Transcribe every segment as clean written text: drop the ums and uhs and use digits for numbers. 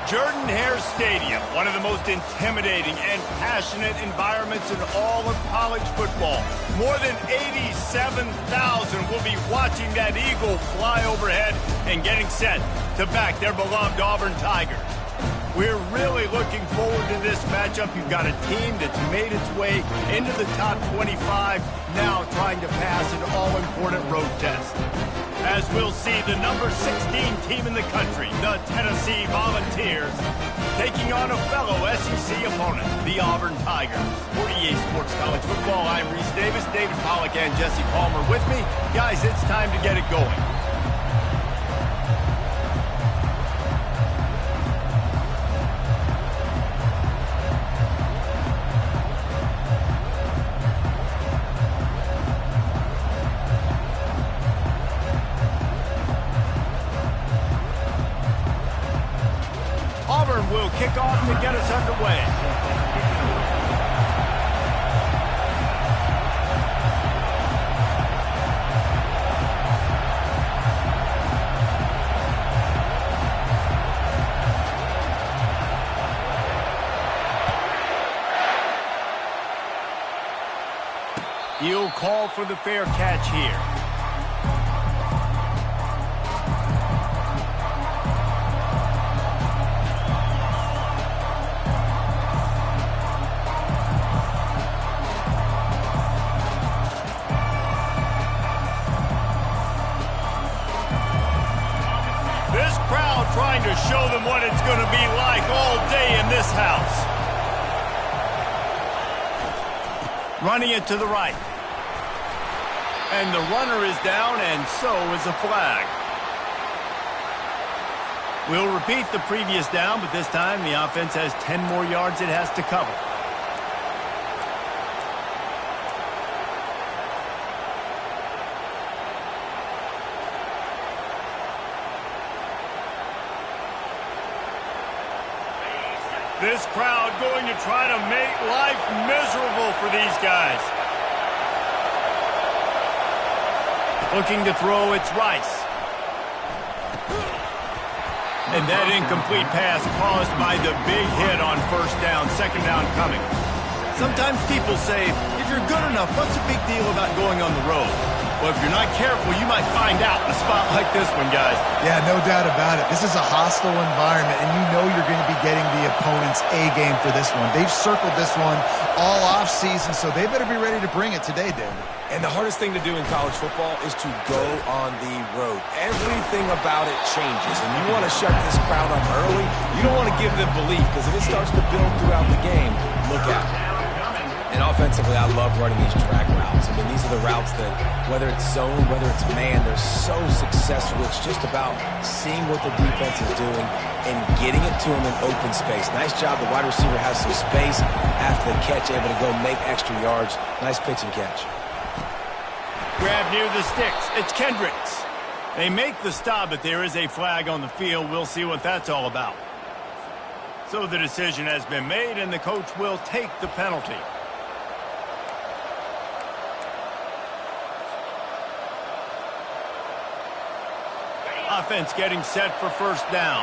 Jordan-Hare Stadium, one of the most intimidating and passionate environments in all of college football. More than 87,000 will be watching that eagle fly overhead and getting set to back their beloved Auburn Tigers. We're really looking forward to this matchup. You've got a team that's made its way into the top 25, now trying to pass an all-important road test. As we'll see the number 16 team in the country, the Tennessee Volunteers, taking on a fellow SEC opponent, the Auburn Tigers. For EA Sports College Football, I'm Reese Davis, David Pollack, and Jesse Palmer with me. Guys, it's time to get it going. Auburn will kick off to get us underway. He'll call for the fair catch here. Trying to show them what it's going to be like all day in this house. Running it to the right. And the runner is down, and so is the flag. We'll repeat the previous down, but this time the offense has 10 more yards it has to cover. This crowd going to try to make life miserable for these guys. Looking to throw, it's Rice. And that incomplete pass caused by the big hit on first down, second down coming. Sometimes people say, if you're good enough, what's the big deal about going on the road? Well, if you're not careful, you might find out in a spot like this one, guys. Yeah, no doubt about it. This is a hostile environment, and you know you're going to be getting the opponent's A-game for this one. They've circled this one all off-season, so they better be ready to bring it today, David. And the hardest thing to do in college football is to go on the road. Everything about it changes, and you want to shut this crowd up early. You don't want to give them belief, because if it starts to build throughout the game, look out. And offensively, I love running these drag routes. I mean, these are the routes that, whether it's zone, whether it's man, they're so successful. It's just about seeing what the defense is doing and getting it to them in open space. Nice job. The wide receiver has some space after the catch, able to go make extra yards. Nice pitch and catch. Grab near the sticks. It's Kendricks. They make the stop, but there is a flag on the field. We'll see what that's all about. So the decision has been made, and the coach will take the penalty. Offense getting set for first down.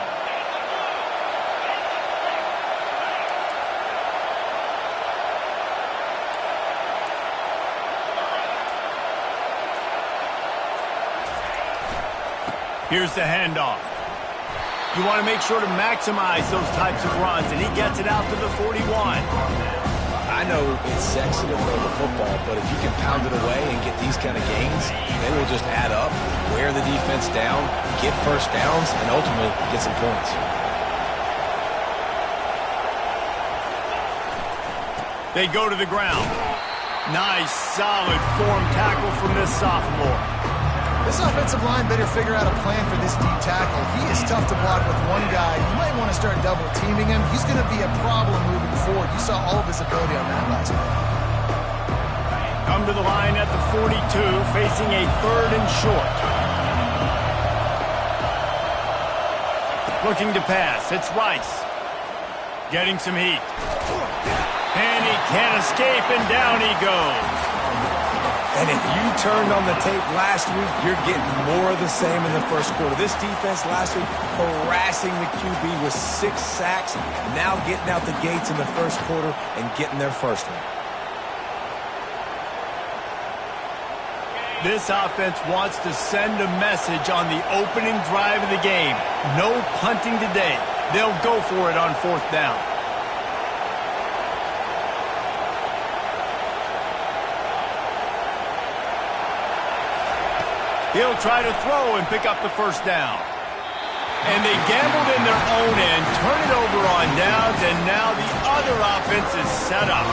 Here's the handoff. You want to make sure to maximize those types of runs, and he gets it out to the 41. I know it's sexy to throw the football, but if you can pound it away and get these kind of gains, they will just add up, wear the defense down, get first downs, and ultimately get some points. They go to the ground. Nice, solid form tackle from this sophomore. This offensive line better figure out a plan for this deep tackle. He is tough to block with one guy. You might want to start double teaming him. He's going to be a problem moving forward. You saw all of his ability on that last play. Come to the line at the 42, facing a 3rd and short. Looking to pass. It's Rice. Getting some heat. And he can't escape, and down he goes. And if you turned on the tape last week, you're getting more of the same in the first quarter. This defense last week harassing the QB with 6 sacks, now getting out the gates in the first quarter and getting their first one. This offense wants to send a message on the opening drive of the game. No punting today. They'll go for it on 4th down. He'll try to throw and pick up the first down. And they gambled in their own end, turn it over on downs, and now the other offense is set up.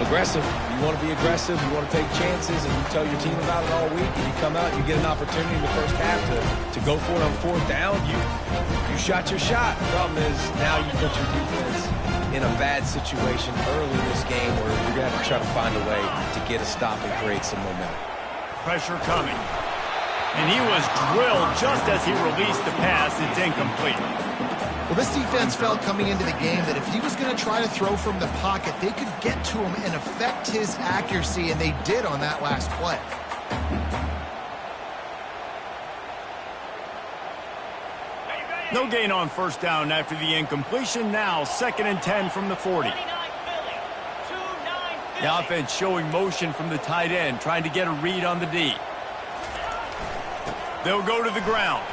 Aggressive. You want to be aggressive. You want to take chances, and you tell your team about it all week, and you come out, you get an opportunity in the first half to go for it on 4th down. You shot your shot. The problem is now you put your defense in a bad situation early in this game where you're going to have to try to find a way to get a stop and create some momentum. Pressure coming. And he was drilled just as he released the pass. It's incomplete. Well, this defense felt coming into the game that if he was going to try to throw from the pocket, they could get to him and affect his accuracy, and they did on that last play. No gain on 1st down after the incompletion. Now 2nd and 10 from the 40. The offense showing motion from the tight end, trying to get a read on the D. They'll go to the ground.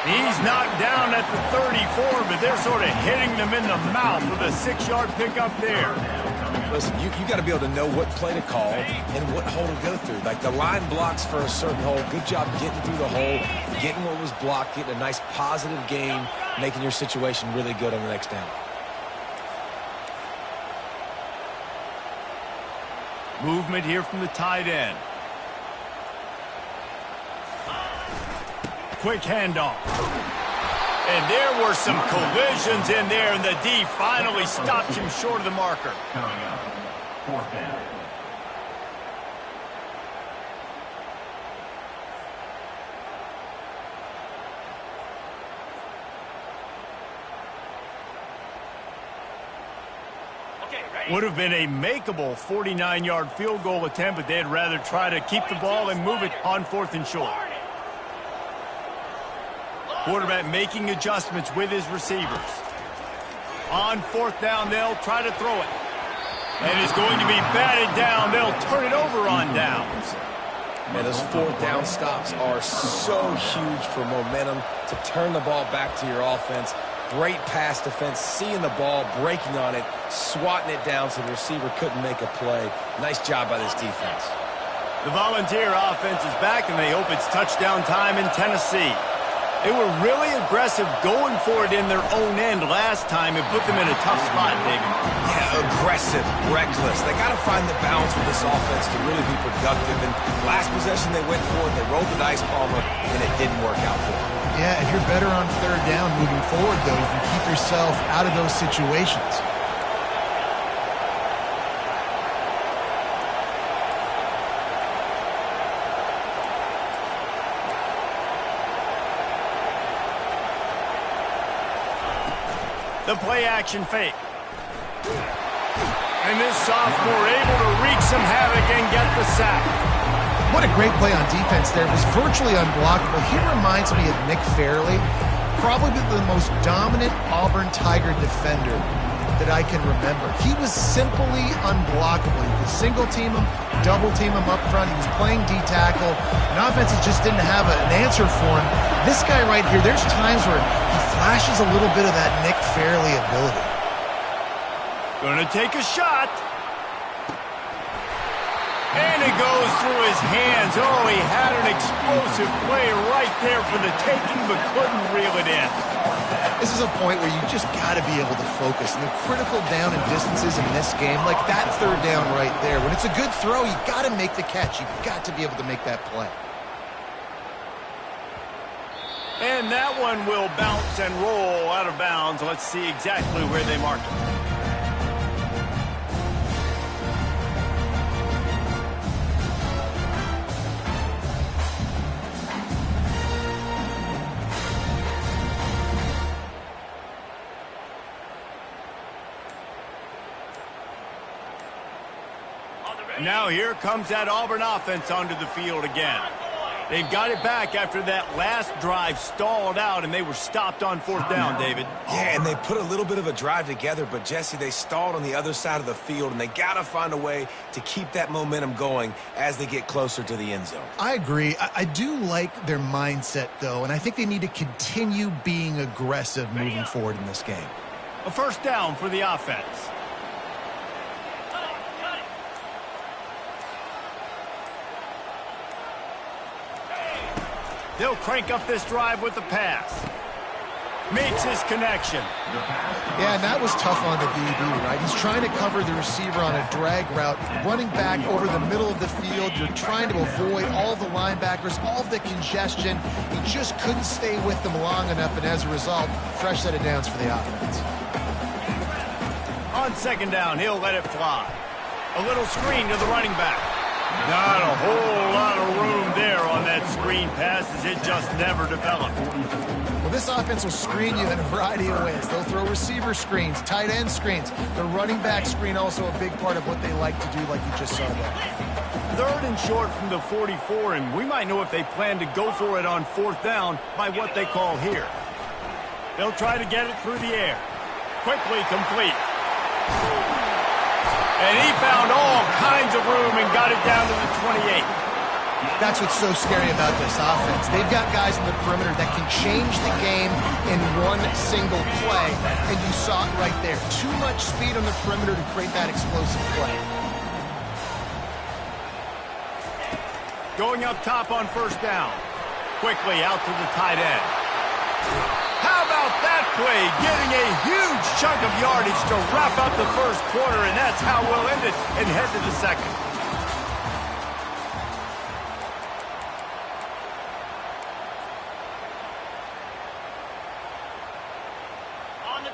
He's knocked down at the 34, but they're sort of hitting them in the mouth with a 6-yard pickup there. Listen, you got to be able to know what play to call and what hole to go through. Like the line blocks for a certain hole. Good job getting through the hole, getting what was blocked, getting a nice positive gain, making your situation really good on the next down. Movement here from the tight end. Quick handoff. And there were some collisions in there, and the D finally stopped him short of the marker. Coming up, 4th down. Would have been a makeable 49-yard field goal attempt, but they'd rather try to keep the ball and move it on 4th and short. Quarterback making adjustments with his receivers. On 4th down, they'll try to throw it. And it's going to be batted down. They'll turn it over on downs. Man, those 4th down stops are so huge for momentum to turn the ball back to your offense. Great pass defense, seeing the ball, breaking on it, swatting it down so the receiver couldn't make a play. Nice job by this defense. The Volunteer offense is back, and they hope it's touchdown time in Tennessee. They were really aggressive going for it in their own end last time and put them in a tough spot, David. Yeah, aggressive, reckless. They got to find the balance with this offense to really be productive. And last possession they went for it, they rolled the dice, Palmer, and it didn't work out for them. Yeah, if you're better on 3rd down moving forward, though, you can keep yourself out of those situations. The play-action fake. And this sophomore able to wreak some havoc and get the sack. What a great play on defense there. It was virtually unblockable. He reminds me of Nick Fairley, probably the most dominant Auburn Tiger defender that I can remember. He was simply unblockable. You could single-team him, double-team him up front. He was playing D-tackle, and offenses just didn't have an answer for him. This guy right here, there's times where he flashes a little bit of that Nick Fairley ability. Gonna take a shot. And it goes through his hands. Oh, he had an explosive play right there for the taking, but couldn't reel it in. This is a point where you just got to be able to focus. And the critical down and distances in this game, like that 3rd down right there, when it's a good throw, you got to make the catch. You've got to be able to make that play. And that one will bounce and roll out of bounds. Let's see exactly where they mark it. Now here comes that Auburn offense onto the field again. They've got it back after that last drive stalled out, and they were stopped on 4th down, David. Yeah, and they put a little bit of a drive together, but, Jesse, they stalled on the other side of the field, and they got to find a way to keep that momentum going as they get closer to the end zone. I agree. I do like their mindset, though, and I think they need to continue being aggressive moving forward in this game. A 1st down for the offense. They'll crank up this drive with the pass. Makes his connection. Yeah, and that was tough on the DB, right? He's trying to cover the receiver on a drag route, running back over the middle of the field. You're trying to avoid all the linebackers, all the congestion. He just couldn't stay with them long enough, and as a result, fresh set of downs for the offense. On 2nd down, he'll let it fly. A little screen to the running back. Not a whole lot of room there on that screen pass, as it just never developed. Well, this offense will screen you in a variety of ways. They'll throw receiver screens, tight end screens. The running back screen also a big part of what they like to do, like you just saw there. 3rd and short from the 44, and we might know if they plan to go for it on 4th down by what they call here. They'll try to get it through the air. Quickly complete. And he found all kinds of room and got it down to the 28. That's what's so scary about this offense. They've got guys in the perimeter that can change the game in one single play, and you saw it right there. Too much speed on the perimeter to create that explosive play. Going up top on 1st down. Quickly out to the tight end. How about that play? Getting a huge chunk of yardage to wrap up the 1st quarter, and that's how we'll end it and head to the 2nd.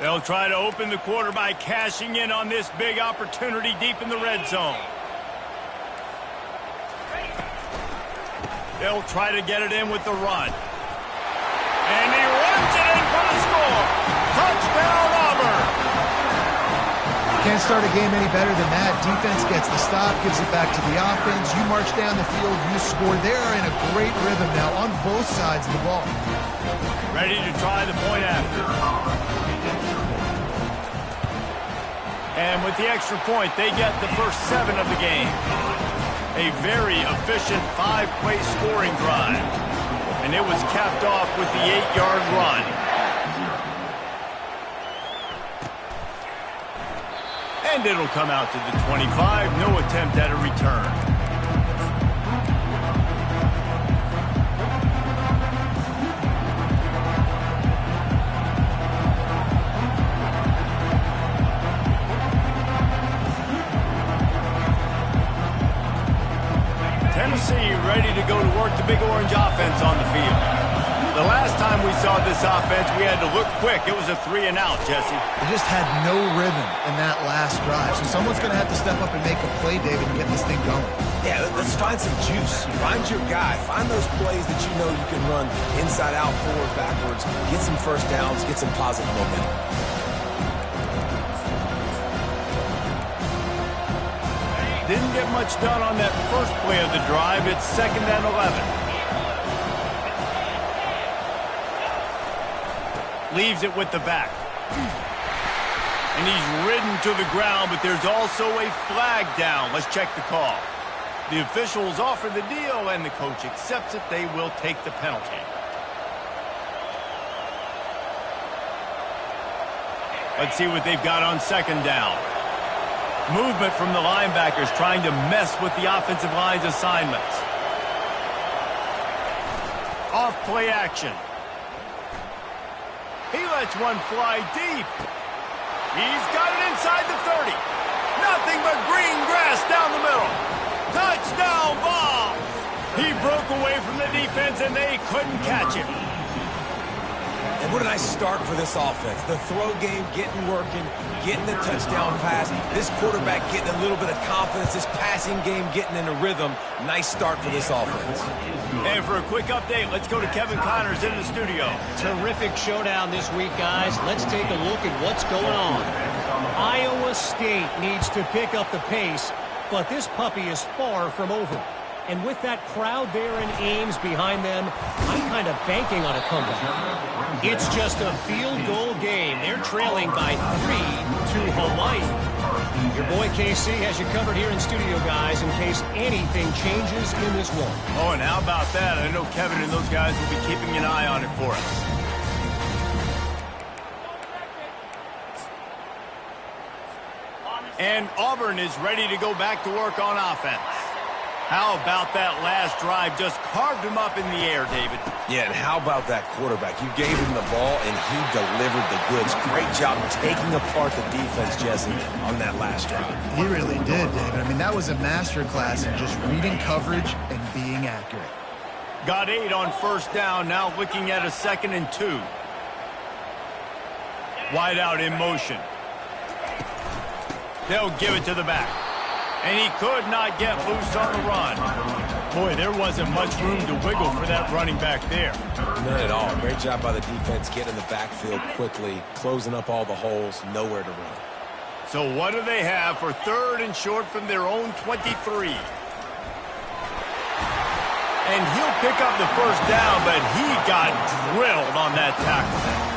They'll try to open the quarter by cashing in on this big opportunity deep in the red zone. They'll try to get it in with the run. And he runs it in for the score. Touchdown, Auburn. Can't start a game any better than that. Defense gets the stop, gives it back to the offense. You march down the field, you score. They're in a great rhythm now on both sides of the ball. Ready to try the point after. And with the extra point, they get the first 7 of the game. A very efficient 5-play scoring drive. And it was capped off with the 8-yard run. And it'll come out to the 25. No attempt at a return. Tennessee ready to go to work the Big Orange offense on the field. The last time we saw this offense, we had to look quick. It was a 3-and-out, Jesse. They just had no rhythm in that last drive. So someone's going to have to step up and make a play, David, and get this thing going. Yeah, let's find some juice. Find your guy. Find those plays that you know you can run inside out, forward, backwards. Get some 1st downs. Get some positive momentum. Didn't get much done on that first play of the drive. It's 2nd and 11. Leaves it with the back. And he's ridden to the ground, but there's also a flag down. Let's check the call. The officials offer the deal, and the coach accepts it. They will take the penalty. Let's see what they've got on 2nd down. Movement from the linebackers trying to mess with the offensive line's assignments. Off play action. He lets one fly deep. He's got it inside the 30. Nothing but green grass down the middle. Touchdown ball. He broke away from the defense and they couldn't catch him. And what a nice start for this offense. The throw game getting working, getting the touchdown pass. This quarterback getting a little bit of confidence. This passing game getting in a rhythm. Nice start for this offense. And for a quick update, let's go to Kevin Connors in the studio. Terrific showdown this week, guys. Let's take a look at what's going on. Iowa State needs to pick up the pace, but this puppy is far from over. And with that crowd there in Ames behind them, I'm kind of banking on a comeback. It's just a field goal game. They're trailing by 3 to Hawaii. Your boy KC has you covered here in studio, guys, in case anything changes in this one. Oh, and how about that? I know Kevin and those guys will be keeping an eye on it for us. And Auburn is ready to go back to work on offense. How about that last drive? Just carved him up in the air, David. Yeah, and how about that quarterback? You gave him the ball, and he delivered the goods. Great job taking apart the defense, Jesse, on that last drive. He really did, David. I mean, that was a masterclass in just reading coverage and being accurate. Got 8 on first down, now looking at a 2nd and 2. Wide out in motion. They'll give it to the back. And he could not get loose on the run. Boy, there wasn't much room to wiggle for that running back there. None at all. Great job by the defense getting in the backfield quickly, closing up all the holes, nowhere to run. So what do they have for 3rd and short from their own 23? And he'll pick up the first down, but he got drilled on that tackle.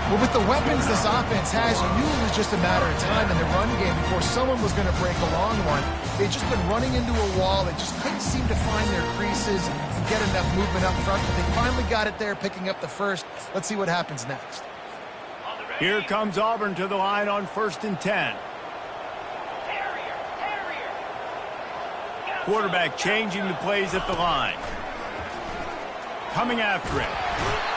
Well, with the weapons this offense has, you knew it was just a matter of time in the run game before someone was going to break a long one. They'd just been running into a wall. They just couldn't seem to find their creases and get enough movement up front, but they finally got it there, picking up the first. Let's see what happens next. Here comes Auburn to the line on 1st and 10. Quarterback changing the plays at the line. Coming after it.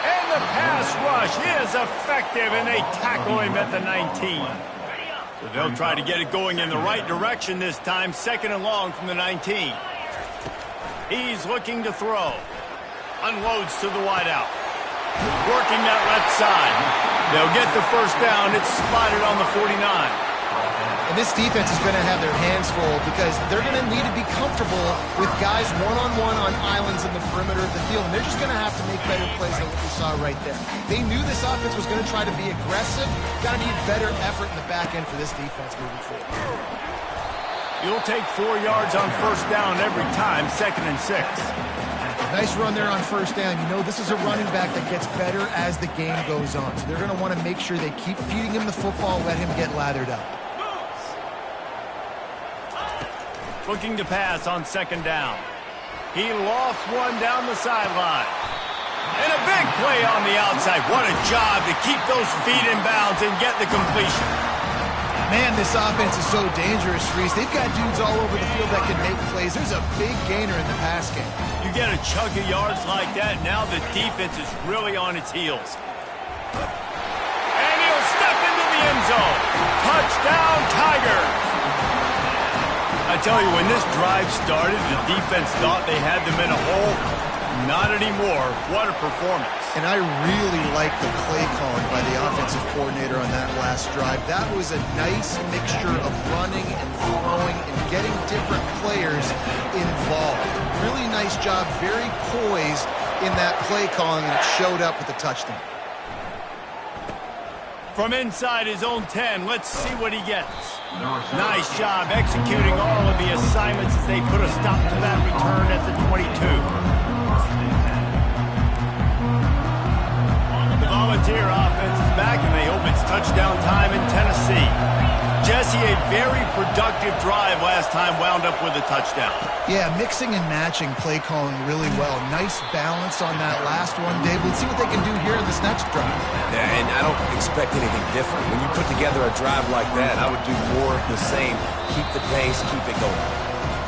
And the pass rush is effective, and they tackle him at the 19. So they'll try to get it going in the right direction this time, 2nd and long from the 19. He's looking to throw. Unloads to the wideout. Working that left side. They'll get the first down. It's spotted on the 49. And this defense is going to have their hands full because they're going to need to be comfortable with guys one-on-one on islands in the perimeter of the field. And they're just going to have to make better plays than what we saw right there. They knew this offense was going to try to be aggressive. Got to need better effort in the back end for this defense moving forward. You'll take 4 yards on first down every time, 2nd and 6. Nice run there on first down. You know this is a running back that gets better as the game goes on. So they're going to want to make sure they keep feeding him the football, let him get lathered up. Looking to pass on 2nd down. He lofts one down the sideline. And a big play on the outside. What a job to keep those feet in bounds and get the completion. Man, this offense is so dangerous, Reese. They've got dudes all over the field that can make plays. There's a big gainer in the pass game. You get a chunk of yards like that, now the defense is really on its heels. And he'll step into the end zone. Touchdown, Tigers! I tell you, when this drive started, the defense thought they had them in a hole. Not anymore. What a performance. And I really like the play calling by the offensive coordinator on that last drive. That was a nice mixture of running and throwing and getting different players involved. Really nice job, very poised in that play calling, and it showed up with the touchdown. From inside his own 10, let's see what he gets. Nice job executing all of the assignments as they put a stop to that return at the 22. The Volunteer offense is back, and they hope it's touchdown time in Tennessee. Jesse, a very productive drive last time wound up with a touchdown. Yeah, mixing and matching play calling really well. Nice balance on that last one, Dave. Let's see what they can do here in this next drive. Yeah, and I don't expect anything different. When you put together a drive like that, I would do more of the same. Keep the pace, keep it going.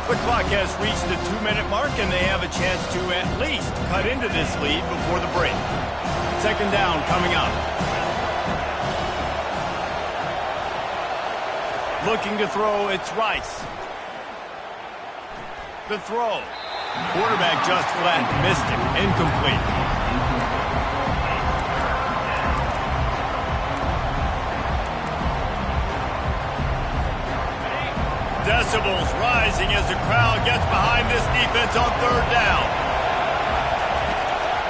The clock has reached the 2-minute mark, and they have a chance to at least cut into this lead before the break. 2nd down coming up. Looking to throw, it's Rice. The throw. Quarterback just flat missed it. Incomplete. Decibels rising as the crowd gets behind this defense on 3rd down.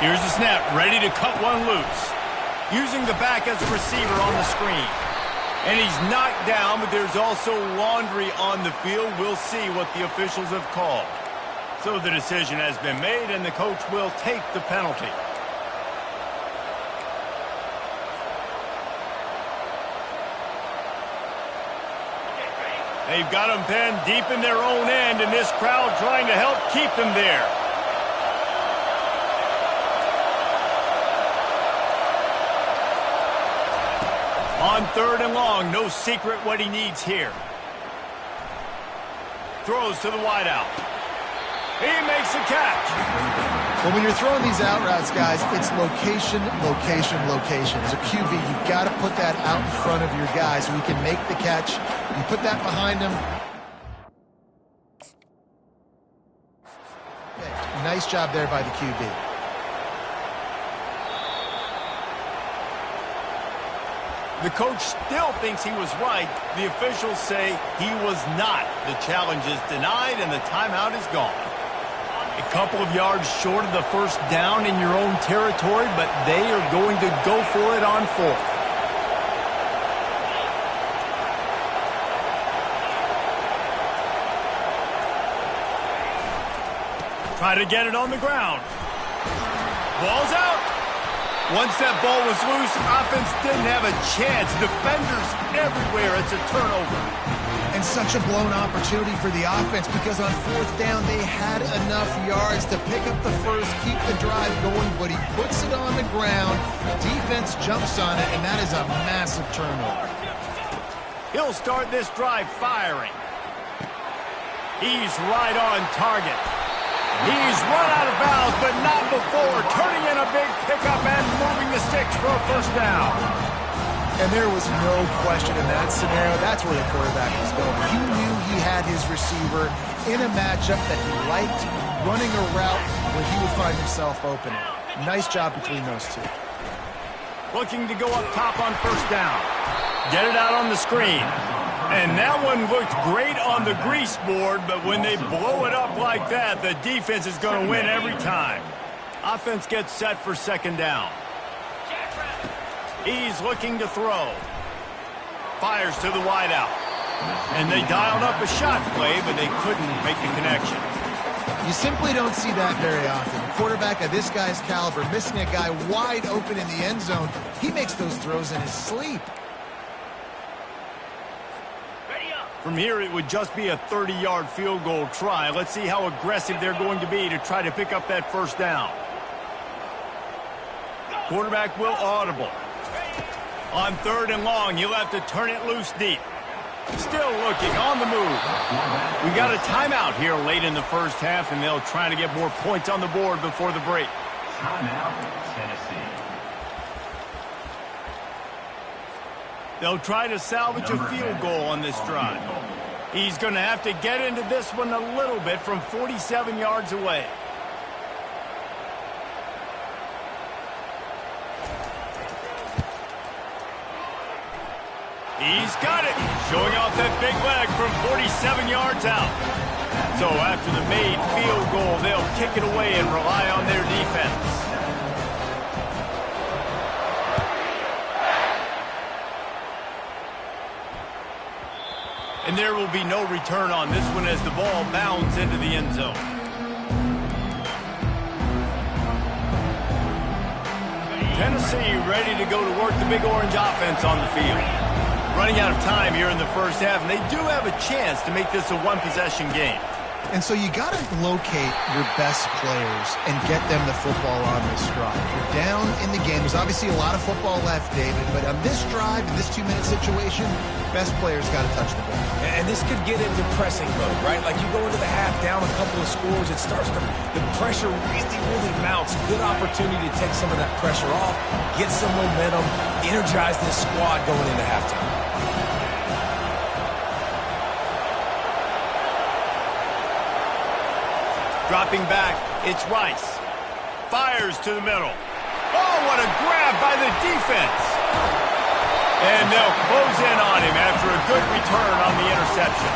Here's the snap, ready to cut one loose. Using the back as a receiver on the screen. And he's knocked down, but there's also laundry on the field. We'll see what the officials have called. So the decision has been made, and the coach will take the penalty. They've got them pinned deep in their own end, and this crowd trying to help keep them there. On 3rd and long, no secret what he needs here. Throws to the wideout. He makes the catch. Well, when you're throwing these out routes, guys, it's location, location, location. As a QB, you've got to put that out in front of your guy so he can make the catch. You put that behind him. Okay. Nice job there by the QB. The coach still thinks he was right. The officials say he was not. The challenge is denied, and the timeout is gone. A couple of yards short of the first down in your own territory, but they are going to go for it on 4th. Try to get it on the ground. Ball's out. Once that ball was loose, offense didn't have a chance. Defenders everywhere. It's a turnover. And such a blown opportunity for the offense because on 4th down, they had enough yards to pick up the first, keep the drive going, but he puts it on the ground. Defense jumps on it, and that is a massive turnover. He'll start this drive firing. He's right on target. He's run out of bounds, but not before. Turning in a big pickup and moving the sticks for a first down. And there was no question in that scenario. That's where the quarterback was going. He knew he had his receiver in a matchup that he liked, running a route where he would find himself open. Nice job between those two. Looking to go up top on first down. Get it out on the screen. And that one looked great on the grease board, but when they blow it up like that, the defense is going to win every time. Offense gets set for 2nd down. He's looking to throw. Fires to the wideout. And they dialed up a shot play, but they couldn't make the connection. You simply don't see that very often. A quarterback of this guy's caliber missing a guy wide open in the end zone. He makes those throws in his sleep. From here, it would just be a 30-yard field goal try. Let's see how aggressive they're going to be to try to pick up that first down. Quarterback will audible. On 3rd and long, he'll have to turn it loose deep. Still looking on the move. We got a timeout here late in the first half, and they'll try to get more points on the board before the break. Timeout, Tennessee. They'll try to salvage a field goal on this drive. He's going to have to get into this one a little bit from 47 yards away. He's got it. Showing off that big leg from 47 yards out. So after the made field goal, they'll kick it away and rely on their defense. And there will be no return on this one as the ball bounds into the end zone. Tennessee ready to go to work the Big Orange offense on the field. Running out of time here in the first half, and they do have a chance to make this a one-possession game. And so you got to locate your best players and get them the football on this drive. You're down in the game. There's obviously a lot of football left, David, but on this drive, in this 2-minute situation, best players got to touch the ball. And this could get into pressing mode, right? Like you go into the half down a couple of scores, it starts to, the pressure really mounts. Good opportunity to take some of that pressure off, get some momentum, energize this squad going into halftime. Dropping back, it's Rice. Fires to the middle. Oh, what a grab by the defense. And they'll close in on him after a good return on the interception.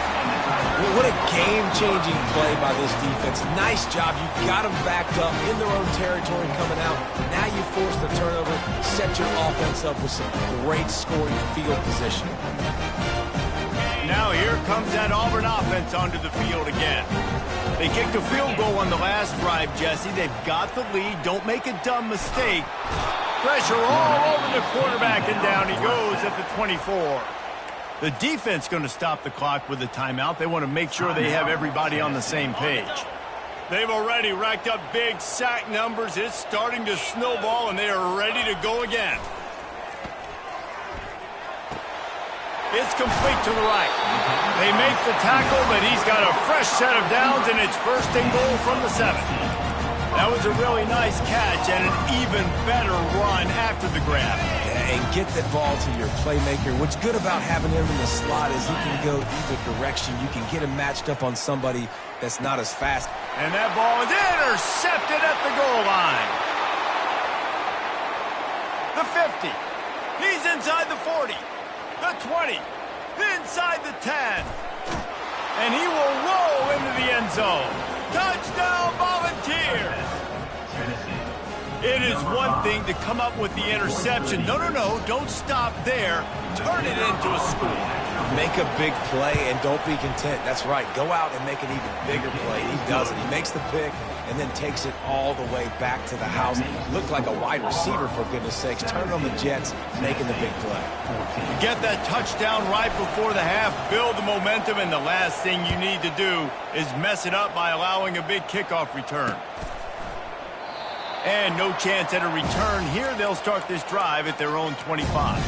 Well, what a game-changing play by this defense. Nice job. You got them backed up in their own territory coming out. Now you force the turnover, set your offense up with some great scoring field position. Now here comes that Auburn offense onto the field again. They kicked a field goal on the last drive, Jesse. They've got the lead. Don't make a dumb mistake. Pressure all over the quarterback, and down he goes at the 24. The defense going to stop the clock with a timeout. They want to make sure they have everybody on the same page. They've already racked up big sack numbers. It's starting to snowball, and they are ready to go again. It's complete to the right. They make the tackle, but he's got a fresh set of downs, and it's first and goal from the 7. That was a really nice catch and an even better run after the grab. And get that ball to your playmaker. What's good about having him in the slot is he can go either direction. You can get him matched up on somebody that's not as fast. And that ball is intercepted at the goal line. The 50. He's inside the 40. The 20. Inside the 10. And he will roll into the end zone. Touchdown, Volunteers! It is one thing to come up with the interception. No, don't stop there. Turn it into a score. Make a big play and don't be content. That's right. Go out and make an even bigger play. He does it. He makes the pick and then takes it all the way back to the house. Looked like a wide receiver, for goodness sakes. Turn on the Jets, making the big play. Get that touchdown right before the half. Build the momentum, and the last thing you need to do is mess it up by allowing a big kickoff return. And no chance at a return here. They'll start this drive at their own 25.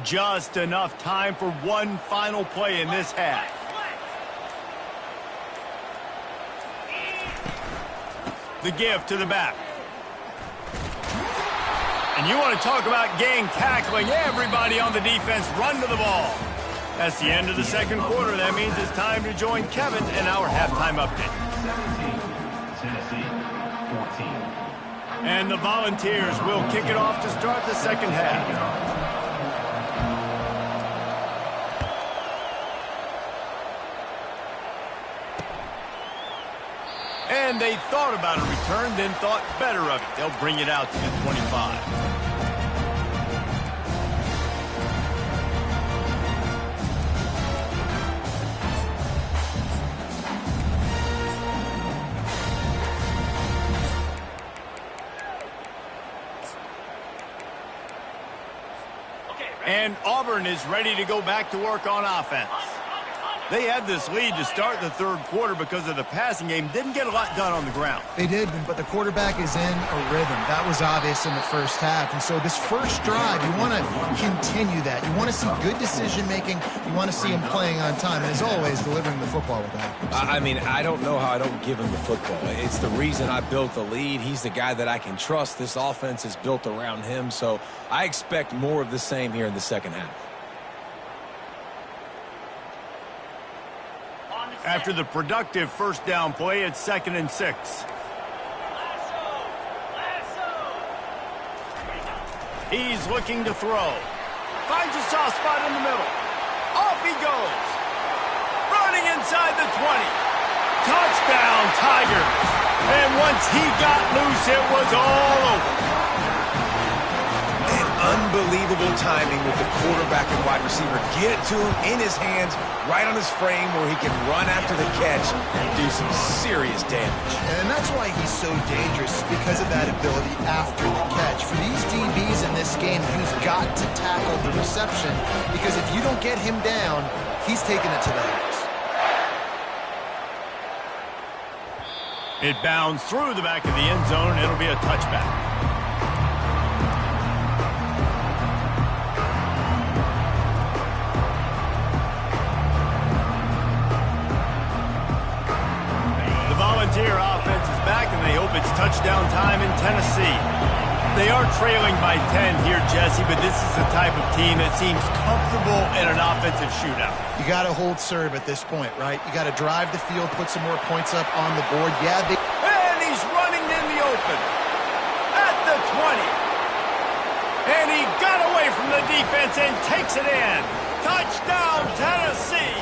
Just enough time for one final play in this half. The give to the back. And you want to talk about gang tackling. Everybody on the defense run to the ball. That's the end of the second quarter. That means it's time to join Kevin in our halftime update. 17, Tennessee, 14. And the Volunteers will kick it off to start the second half. And they thought about a return, then thought better of it. They'll bring it out to the 25. And Auburn is ready to go back to work on offense. They had this lead to start the third quarter because of the passing game. Didn't get a lot done on the ground. They did, but the quarterback is in a rhythm. That was obvious in the first half. And so this first drive, you want to continue that. You want to see good decision-making. You want to see him playing on time. And as always, delivering the football with accuracy. I mean, I don't know how I don't give him the football. It's the reason I built the lead. He's the guy that I can trust. This offense is built around him. So I expect more of the same here in the second half. After the productive first down play, it's 2nd and 6. He's looking to throw. Finds a soft spot in the middle. Off he goes. Running inside the 20. Touchdown, Tigers. And once he got loose, it was all over. Unbelievable timing with the quarterback and wide receiver. Get it to him in his hands, right on his frame where he can run after the catch and do some serious damage. And that's why he's so dangerous, because of that ability after the catch. For these DBs in this game, you've got to tackle the reception, because if you don't get him down, he's taking it to the house. It bounds through the back of the end zone, and it'll be a touchback. Volunteer offense is back, and they hope it's touchdown time in Tennessee. They are trailing by 10 here, Jesse, but this is the type of team that seems comfortable in an offensive shootout. You got to hold serve at this point, right? You got to drive the field, put some more points up on the board. Yeah, and he's running in the open at the 20. And he got away from the defense and takes it in. Touchdown, Tennessee!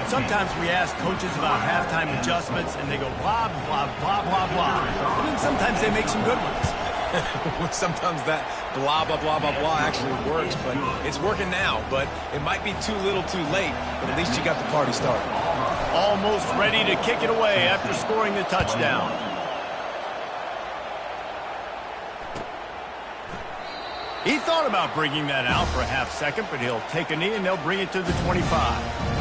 Sometimes we ask coaches about halftime adjustments, and they go blah, blah, blah, blah, blah. And then sometimes they make some good ones. Sometimes that blah, blah, blah, blah, blah actually works, but it's working now. But it might be too little too late, but at least you got the party started. Almost ready to kick it away after scoring the touchdown. He thought about bringing that out for a half second, but he'll take a knee and they'll bring it to the 25.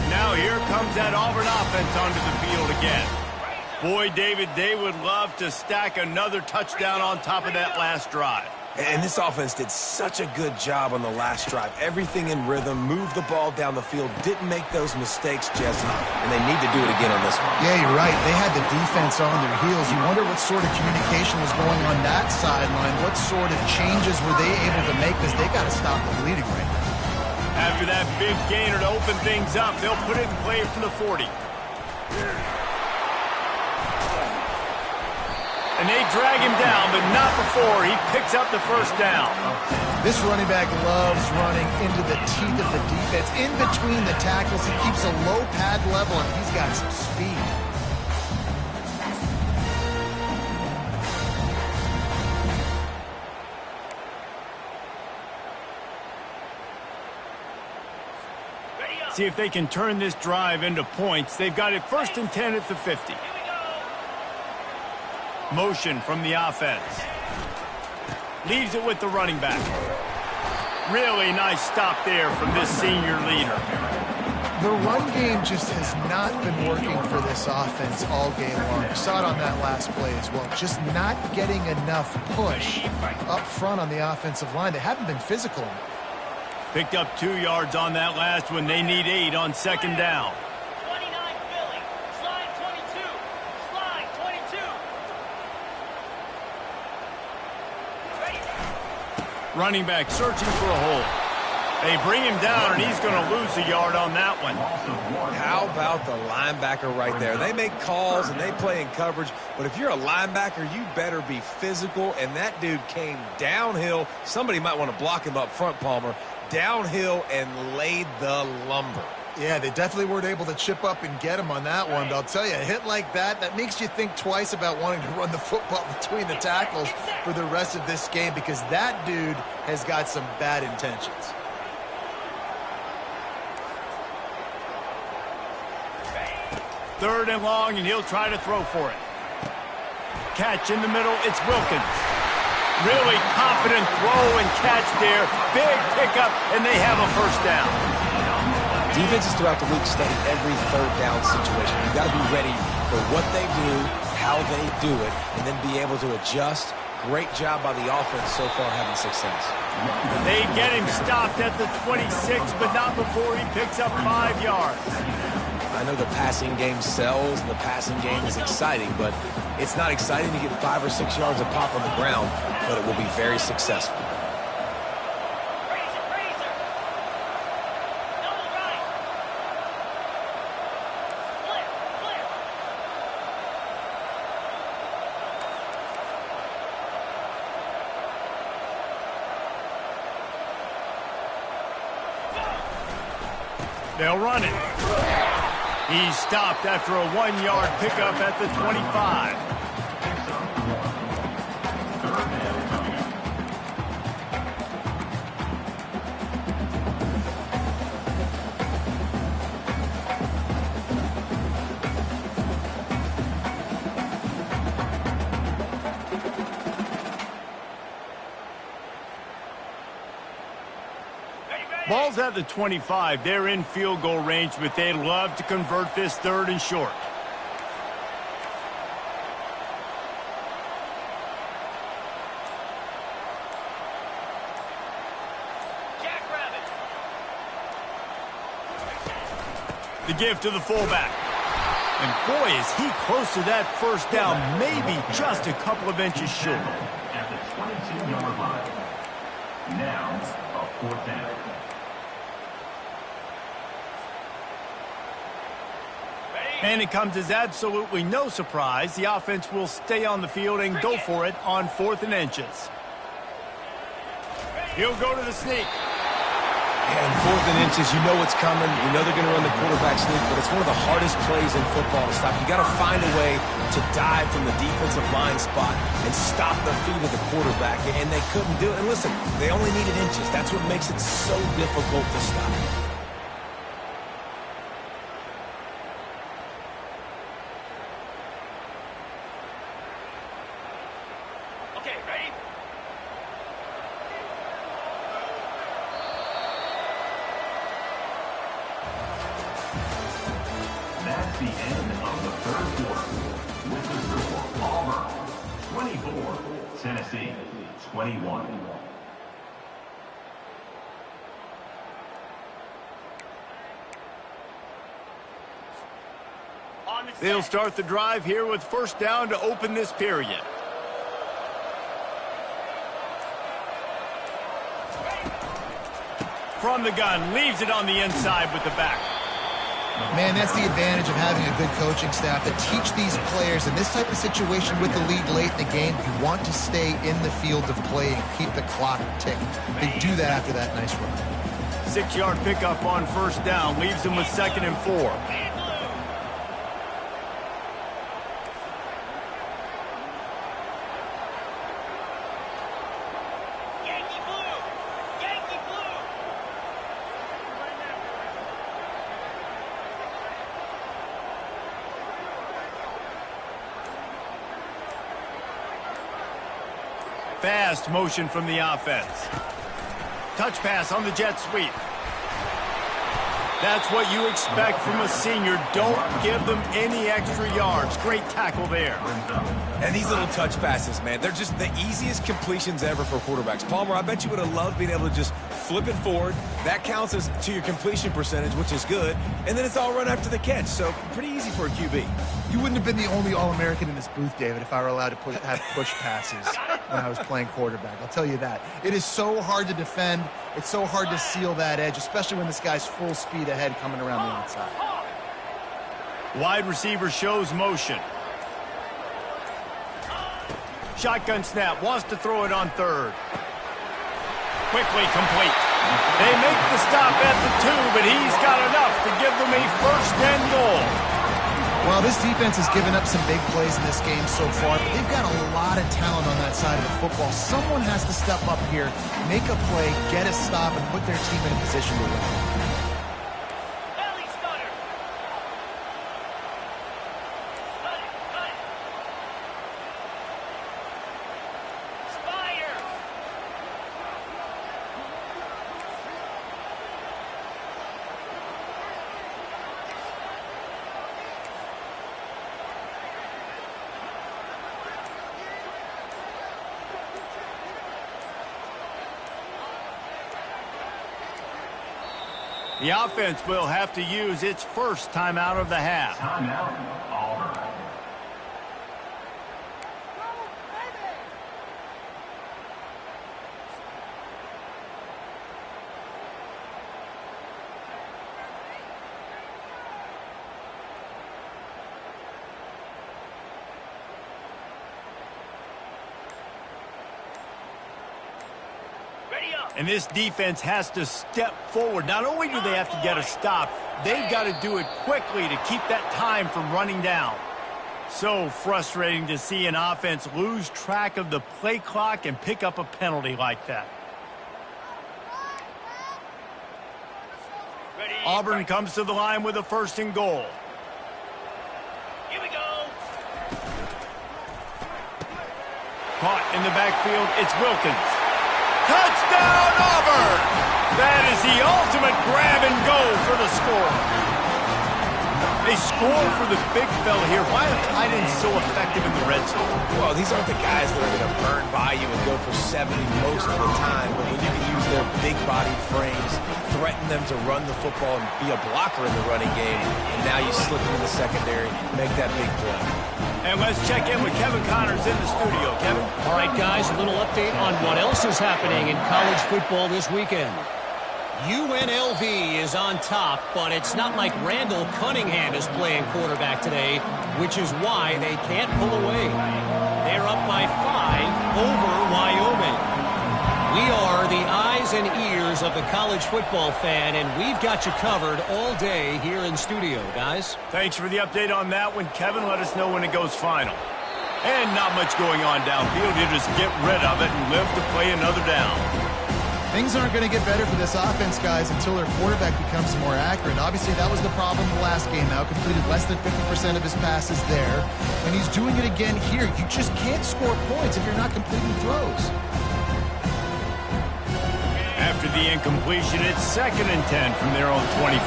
Now here comes that Auburn offense onto the field again. Boy, David, they would love to stack another touchdown on top of that last drive. And this offense did such a good job on the last drive. Everything in rhythm, moved the ball down the field, didn't make those mistakes, Jesse, and they need to do it again on this one. Yeah, you're right. They had the defense on their heels. You wonder what sort of communication was going on that sideline. What sort of changes were they able to make, because they got to stop the bleeding right now. After that big gainer to open things up, they'll put it in play from the 40. And they drag him down, but not before he picks up the first down. This running back loves running into the teeth of the defense. In between the tackles, he keeps a low pad level, and he's got some speed. See if they can turn this drive into points. They've got it 1st and 10 at the 50. Motion from the offense. Leaves it with the running back. Really nice stop there from this senior leader. The run game just has not been working for this offense all game long. You saw it on that last play as well. Just not getting enough push up front on the offensive line. They haven't been physical enough. Picked up 2 yards on that last one. They need 8 on 2nd down. 29 Philly. Slide 22. Slide 22. Running back searching for a hole. They bring him down, and he's going to lose a yard on that one. How about the linebacker right there? They make calls and they play in coverage, but if you're a linebacker, you better be physical, and that dude came downhill. Somebody might want to block him up front, Palmer. Downhill and laid the lumber. Yeah, they definitely weren't able to chip up and get him on that one, but I'll tell you, a hit like that, that makes you think twice about wanting to run the football between the tackles for the rest of this game, because that dude has got some bad intentions. Third and long, and he'll try to throw for it. Catch in the middle, it's Wilkins. Really confident throw and catch there. Big pickup, and they have a first down. Defenses throughout the league study every third down situation. You've got to be ready for what they do, how they do it, and then be able to adjust. Great job by the offense so far having success. They get him stopped at the 26, but not before he picks up 5 yards. I know the passing game sells, the passing game is exciting, but it's not exciting to get 5 or 6 yards of pop on the ground, but it will be very successful. Razor. Double right. Flip. They'll run it. He's stopped after a 1-yard pickup at the 25. Ball's at the 25. They're in field goal range, but they'd love to convert this 3rd and short. The give to the fullback. And boy, is he close to that first down, maybe just a couple of inches short. At the 22-yard line. Now, a 4th down. And it comes as absolutely no surprise. The offense will stay on the field and go for it on 4th and inches. He'll go to the sneak. And 4th and inches, you know what's coming. You know they're going to run the quarterback sneak, but it's one of the hardest plays in football to stop. You got to find a way to dive from the defensive line spot and stop the feet of the quarterback, and they couldn't do it. And listen, they only needed inches. That's what makes it so difficult to stop. Okay, ready? That's the end of the 3rd quarter. With the score, Auburn 24, Tennessee 21. On the They'll set. start the drive here with first down to open this period. From the gun, leaves it on the inside with the back. Man, that's the advantage of having a good coaching staff to teach these players in this type of situation with the lead late in the game. You want to stay in the field of play and keep the clock ticking. They do that after that nice run. 6-yard pickup on first down, leaves them with 2nd and 4. Man blue. Yankee blue. Yankee blue. Fast motion from the offense. Touch pass on the jet sweep. That's what you expect from a senior. Don't give them any extra yards. Great tackle there. And these little touch passes, man, they're just the easiest completions ever for quarterbacks. Palmer, I bet you would have loved being able to just flip it forward. That counts as to your completion percentage, which is good. And then it's all run after the catch. So pretty easy for a QB. You wouldn't have been the only All-American in this booth, David, if I were allowed to have push passes when I was playing quarterback. I'll tell you that. It is so hard to defend. It's so hard to seal that edge, especially when this guy's full speed ahead coming around the outside. Wide receiver shows motion. Shotgun snap, wants to throw it on 3rd. Quickly complete. They make the stop at the 2, but he's got enough to give them a 1st and goal. Well, this defense has given up some big plays in this game so far, but they've got a lot of talent on that side of the football. Someone has to step up here, make a play, get a stop, and put their team in a position to win. Belly stutter. Cut it, cut it. Spider. The offense will have to use its first timeout of the half. Timeout, Auburn. Ready up. And this defense has to step forward. Not only do they have to get a stop, they've got to do it quickly to keep that time from running down. So frustrating to see an offense lose track of the play clock and pick up a penalty like that. Ready. Auburn comes to the line with a 1st and goal. Here we go. Caught in the backfield, it's Wilkins. Touchdown, Auburn! That is the ultimate grab and go for the score. They score for the big fella here. Why are tight ends so effective in the red zone? Well, these aren't the guys that are going to burn by you and go for 70 most of the time, but when you can use their big-bodied frames, threaten them to run the football and be a blocker in the running game, and now you slip into the secondary, make that big play. And let's check in with Kevin Connors in the studio. Kevin? All right, guys, a little update on what else is happening in college football this weekend. UNLV is on top, but it's not like Randall Cunningham is playing quarterback today, which is why they can't pull away. They're up by 5 over Wyoming. We are the eyes and ears of the college football fan, and we've got you covered all day here in studio, guys. Thanks for the update on that one, Kevin. Let us know when it goes final. And not much going on downfield. You just get rid of it and live to play another down. Things aren't going to get better for this offense, guys, until their quarterback becomes more accurate. Obviously, that was the problem the last game out. Completed less than 50% of his passes there. And he's doing it again here. You just can't score points if you're not completing throws. After the incompletion, it's 2nd and 10 from their own 25.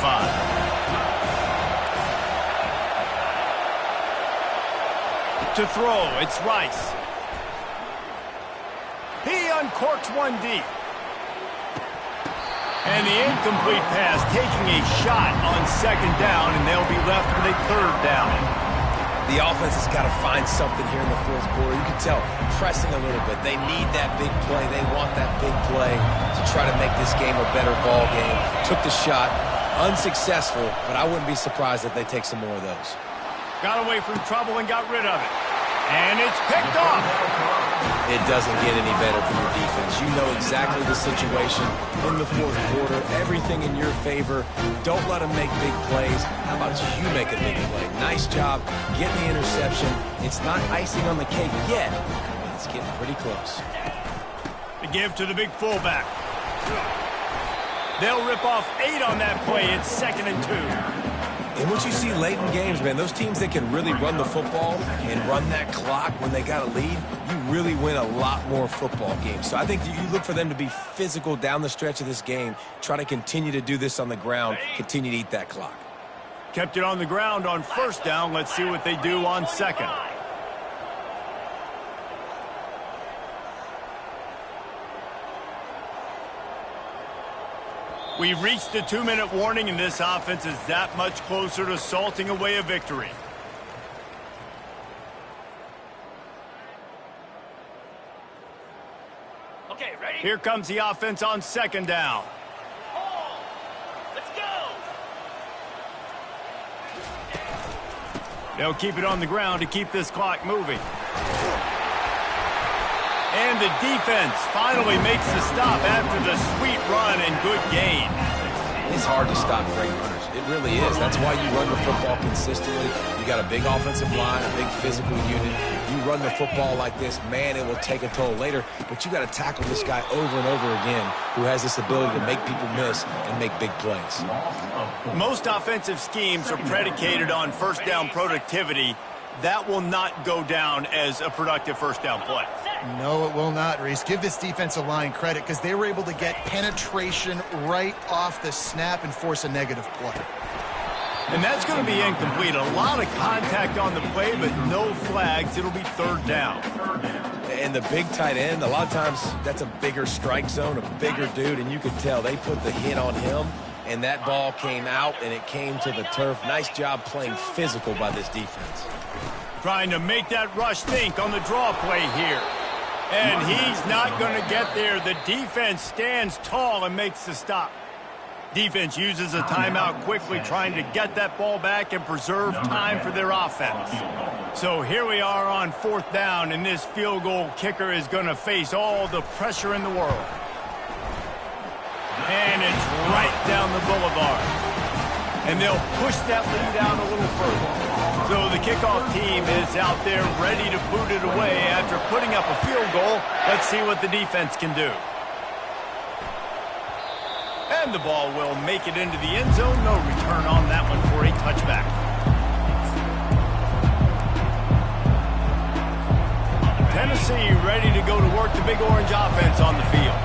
To throw, it's Rice. He uncorks one deep. And the incomplete pass taking a shot on 2nd down, and they'll be left with a 3rd down. The offense has got to find something here in the 4th quarter. You can tell, pressing a little bit. They need that big play. They want that big play to try to make this game a better ball game. Took the shot, unsuccessful, but I wouldn't be surprised if they take some more of those. Got away from trouble and got rid of it. And it's picked off. It doesn't get any better for your defense. You know exactly the situation in the 4th quarter. Everything in your favor. Don't let them make big plays. How about you make a big play? Nice job getting the interception. It's not icing on the cake yet, but it's getting pretty close. The give to the big fullback. They'll rip off 8 on that play. It's 2nd and 2. And what you see late in games, man, those teams that can really run the football and run that clock when they got a lead, you really win a lot more football games. So I think you look for them to be physical down the stretch of this game, try to continue to do this on the ground, continue to eat that clock. Kept it on the ground on 1st down. Let's see what they do on 2nd. We've reached the 2-minute warning, and this offense is that much closer to salting away a victory. Okay, ready? Here comes the offense on 2nd down. Ball. Let's go. They'll keep it on the ground to keep this clock moving. And the defense finally makes the stop after the sweet run and good gain. It's hard to stop great runners. It really is. That's why you run the football consistently. You got a big offensive line, a big physical unit. You run the football like this, man, it will take a toll later. But you got to tackle this guy over and over again who has this ability to make people miss and make big plays. Most offensive schemes are predicated on 1st down productivity. That will not go down as a productive 1st down play. No, it will not, Reese. Give this defensive line credit because they were able to get penetration right off the snap and force a negative play. And that's going to be incomplete. A lot of contact on the play, but no flags. It'll be 3rd down. And the big tight end, a lot of times that's a bigger strike zone, a bigger dude, and you could tell they put the hit on him, and that ball came out, and it came to the turf. Nice job playing physical by this defense. Trying to make that rush think on the draw play here. And he's not going to get there. The defense stands tall and makes the stop. Defense uses a timeout quickly, trying to get that ball back and preserve time for their offense. So here we are on 4th down, and this field goal kicker is going to face all the pressure in the world. And it's right down the boulevard. And they'll push that lead out a little further. So the kickoff team is out there ready to boot it away after putting up a field goal. Let's see what the defense can do. And the ball will make it into the end zone. No return on that one for a touchback. Tennessee ready to go to work the Big Orange offense on the field.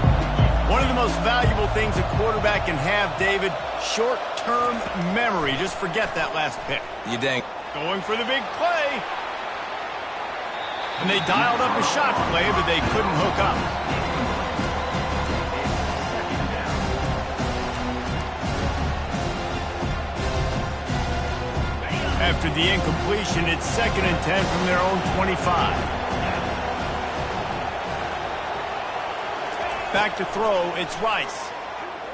One of the most valuable things a quarterback can have, David, short-term memory. Just forget that last pick. You dang. Going for the big play. And they dialed up a shot play, but they couldn't hook up. After the incompletion, it's 2nd and 10 from their own 25. Back to throw, it's Rice.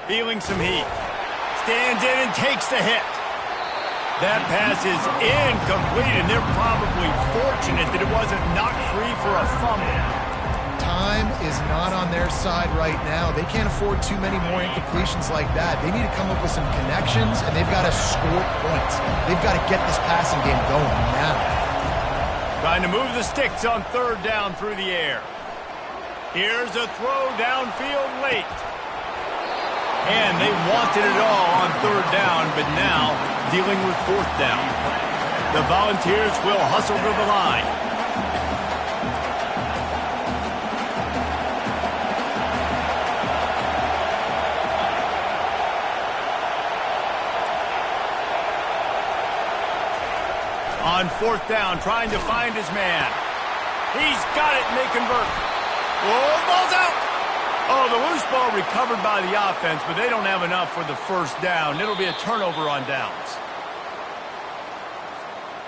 Feeling some heat. Stands in and takes the hit. That pass is incomplete, and they're probably fortunate that it wasn't knocked free for a fumble. Time is not on their side right now. They can't afford too many more incompletions like that. They need to come up with some connections, and they've got to score points. They've got to get this passing game going now. Trying to move the sticks on 3rd down through the air. Here's a throw downfield late. And they wanted it all on 3rd down, but now dealing with 4th down. The Volunteers will hustle to the line. On 4th down, trying to find his man. He's got it, and they convert. Oh, ball's out! Oh, the loose ball recovered by the offense, but they don't have enough for the 1st down. It'll be a turnover on downs.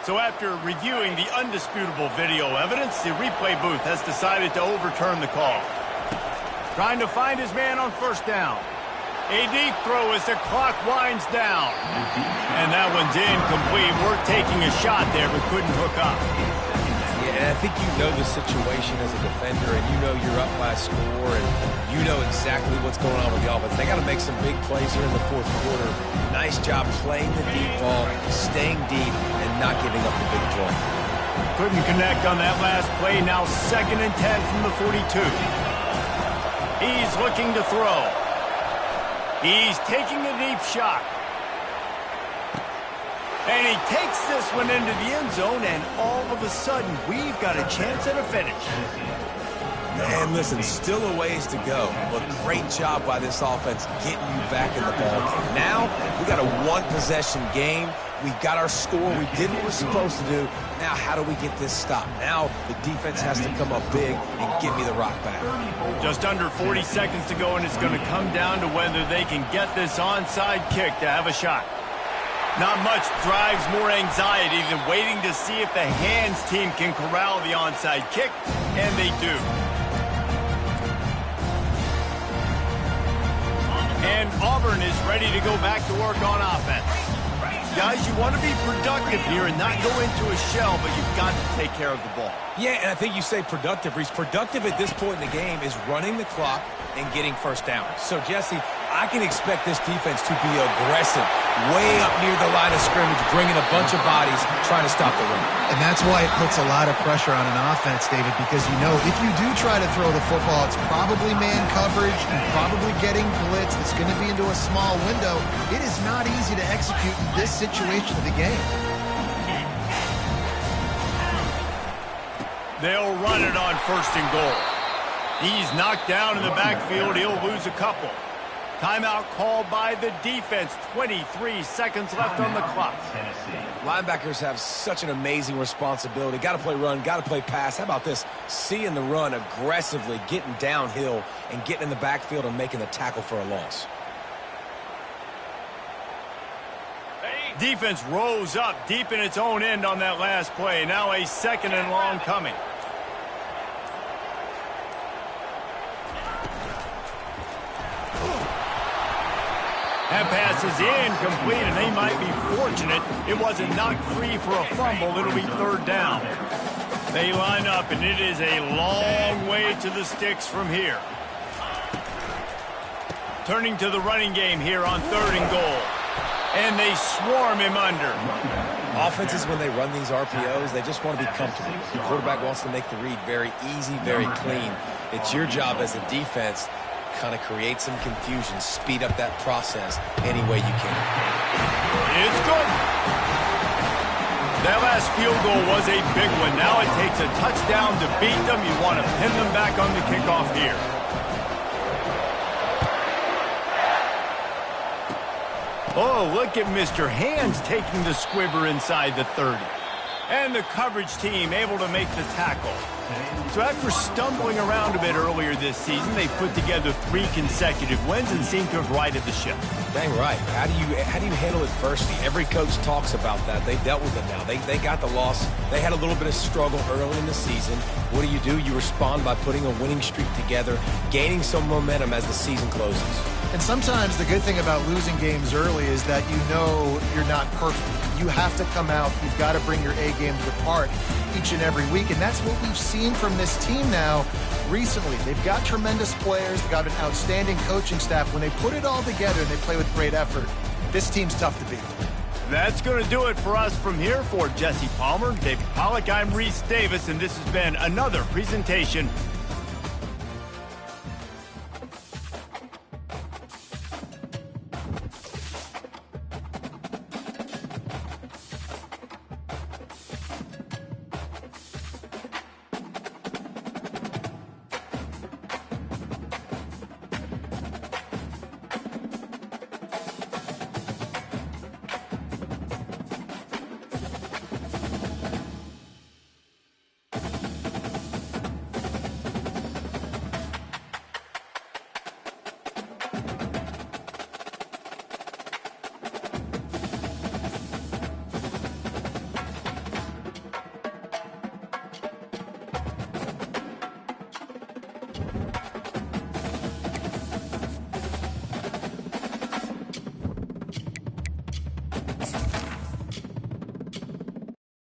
So after reviewing the undisputable video evidence, the replay booth has decided to overturn the call. Trying to find his man on 1st down. A deep throw as the clock winds down. And that one's incomplete. We're taking a shot there, but couldn't hook up. Yeah, I think you know the situation as a defender, and you know you're up by a score, and you know exactly what's going on with the offense. They got to make some big plays here in the 4th quarter. Nice job playing the deep ball, staying deep, and not giving up the big play. Couldn't connect on that last play. Now 2nd and 10 from the 42. He's looking to throw. He's taking a deep shot. And he takes this one into the end zone, and all of a sudden, we've got a chance at a finish. And listen, still a ways to go, but great job by this offense getting you back in the ball game. Now, we got a 1-possession game. We got our score. We did what we're supposed to do. Now, how do we get this stopped? Now, the defense has to come up big and give me the rock back. Just under 40 seconds to go, and it's going to come down to whether they can get this onside kick to have a shot. Not much drives more anxiety than waiting to see if the hands team can corral the onside kick, and they do. And Auburn is ready to go back to work on offense. Guys, you want to be productive here and not go into a shell, but you've got to take care of the ball. Yeah, and I think you say productive, Reese. Productive at this point in the game is running the clock and getting 1st down. So, Jesse, I can expect this defense to be aggressive, way up near the line of scrimmage, bringing a bunch of bodies, trying to stop the run. And that's why it puts a lot of pressure on an offense, David, because you know if you do try to throw the football, it's probably man coverage and probably getting blitz. It's going to be into a small window. It is not easy to execute in this situation of the game. They'll run it on 1st and goal. He's knocked down in the backfield. He'll lose a couple. Timeout called by the defense. 23 seconds left on the clock. Linebackers have such an amazing responsibility. Got to play run, got to play pass. How about this? Seeing the run aggressively, getting downhill, and getting in the backfield and making the tackle for a loss. Defense rose up deep in its own end on that last play. Now a 2nd and long coming. That pass is incomplete, and they might be fortunate it wasn't knocked free for a fumble. It'll be 3rd down. They line up, and it is a long way to the sticks from here. Turning to the running game here on 3rd and goal. And they swarm him under. Offenses, when they run these RPOs, they just want to be comfortable. The quarterback wants to make the read very easy, very clean. It's your job as a defense kind of create some confusion, speed up that process any way you can. It's good. That last field goal was a big one. Now it takes a touchdown to beat them. You want to pin them back on the kickoff here. Oh, look at Mr. Hands taking the squibber inside the 30. And the coverage team able to make the tackle. So after stumbling around a bit earlier this season, they put together 3 consecutive wins and seem to have righted the ship. Dang right. How do you handle adversity? Every coach talks about that. They dealt with it now. They got the loss. They had a little bit of struggle early in the season. What do? You respond by putting a winning streak together, gaining some momentum as the season closes. And sometimes the good thing about losing games early is that you know you're not perfect. You have to come out. You've got to bring your A game to the park each and every week. And that's what we've seen from this team now recently. They've got tremendous players. They've got an outstanding coaching staff. When they put it all together and they play with great effort, this team's tough to beat. That's going to do it for us from here. For Jesse Palmer, David Pollack, I'm Reese Davis, and this has been another presentation